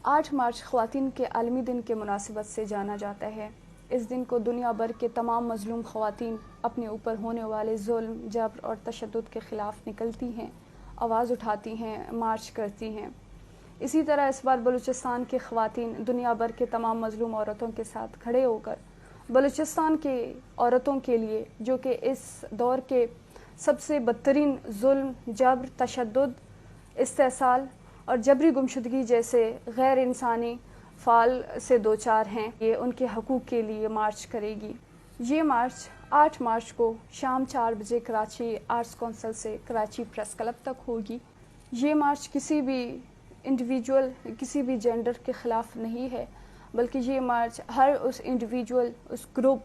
8 मार्च ख़वातीन के आलमी दिन के मुनासिबत से जाना जाता है। इस दिन को दुनिया भर के तमाम मज़लूम ख़वातीन अपने ऊपर होने वाले जुल्म, जबर और तशद्दुद के ख़िलाफ़ निकलती हैं, आवाज़ उठाती हैं, मार्च करती हैं। इसी तरह इस बार बलूचिस्तान के ख़वातीन दुनिया भर के तमाम मज़लूम औरतों के साथ खड़े होकर बलूचिस्तान के औरतों के लिए, जो कि इस दौर के सबसे बदतरीन जुल्म, जबर, तशद्दुद, इस्तेसाल और जबरी गुमशुदगी जैसे गैर इंसानी फ़ाल से दो चार हैं, ये उनके हकूक़ के लिए मार्च करेगी। ये मार्च 8 मार्च को शाम 4 बजे कराची आर्ट्स काउंसिल से कराची प्रेस क्लब तक होगी। ये मार्च किसी भी इंडिविजुअल, किसी भी जेंडर के ख़िलाफ़ नहीं है, बल्कि ये मार्च हर उस इंडिविजुअल, उस ग्रुप,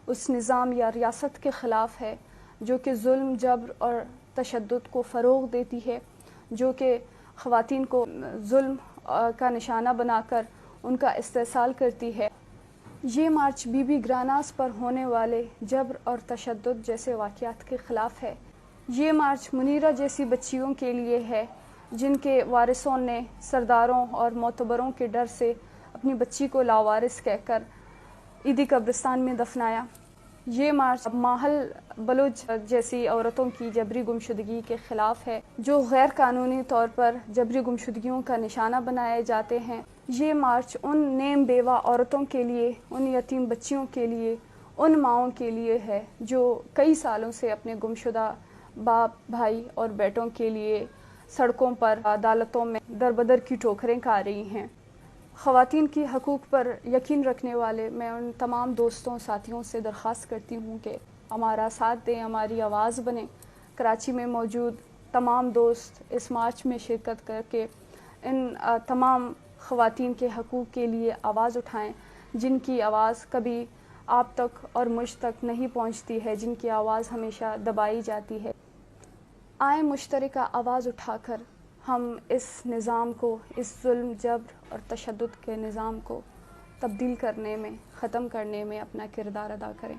उस निज़ाम या रियासत के ख़िलाफ़ है जो कि जुल्म, जबर और तशद्दुद को फ़रोग़ देती है, जो कि ख़वातीन को जुल्म का निशाना बनाकर उनका इस्तेसाल करती है। ये मार्च बीबी ग्रानास पर होने वाले जबर और तशद्दुद जैसे वाक़यात के ख़िलाफ़ है। ये मार्च मुनीरा जैसी बच्चियों के लिए है जिनके वारिसों ने सरदारों और मोतबरों के डर से अपनी बच्ची को लावारिस कहकर ईदी कब्रिस्तान में दफनाया। ये मार्च माहल बलूच जैसी औरतों की जबरी गुमशुदगी के ख़िलाफ़ है, जो गैर कानूनी तौर पर जबरी गुमशुदगियों का निशाना बनाए जाते हैं। ये मार्च उन नेम बेवा औरतों के लिए, उन यतीम बच्चियों के लिए, उन माओं के लिए है जो कई सालों से अपने गुमशुदा बाप, भाई और बेटों के लिए सड़कों पर, अदालतों में दरबदर की ठोकरें खा रही हैं। ख़वातीन की हकूक़ पर यकीन रखने वाले मैं उन तमाम दोस्तों, साथियों से दरख्वास्त करती हूँ कि हमारा साथ दें, हमारी आवाज़ बनें। कराची में मौजूद तमाम दोस्त इस मार्च में शिरकत करके इन तमाम ख़वातीन के हकूक़ के लिए आवाज़ उठाएं, जिनकी आवाज़ कभी आप तक और मुझ तक नहीं पहुँचती है, जिनकी आवाज़ हमेशा दबाई जाती है। आए मुश्तरका आवाज़ उठाकर हम इस निज़ाम को, इस जुल्म, जबर और तशद्दुद के निज़ाम को तब्दील करने में, ख़त्म करने में अपना किरदार अदा करें।